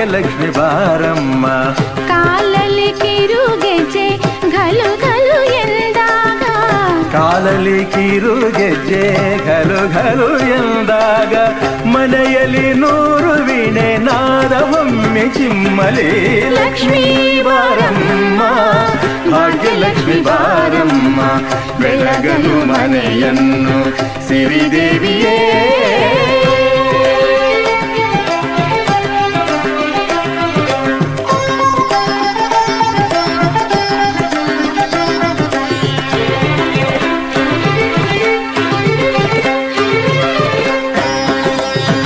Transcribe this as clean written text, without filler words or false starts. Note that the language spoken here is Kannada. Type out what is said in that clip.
ಭಾಗ್ಯಲಕ್ಷ್ಮಿ ಬಾರಮ್ಮ. ಕಾಲಲ್ಲಿ ಕಿರುಗೆಜ್ಜೆ ಘಲು ಘಲು ಎಂದಾಗ, ಕಾಲಲ್ಲಿ ಕಿರುಗೆಜ್ಜೆ ಘಲು ಘಲು ಎಂದಾಗ, ಮನೆಯಲ್ಲಿ 100 ವೀಣೆ ನಾದವೊಮ್ಮೆ ಚಿಮ್ಮಲಿ. ಲಕ್ಷ್ಮೀ ಬಾರಮ್ಮ, ಭಾಗ್ಯಲಕ್ಷ್ಮಿ ಬಾರಮ್ಮ, ಬೆಳಗಲು ಮನೆಯನ್ನು ಸಿರಿದೇವಿಯೇ.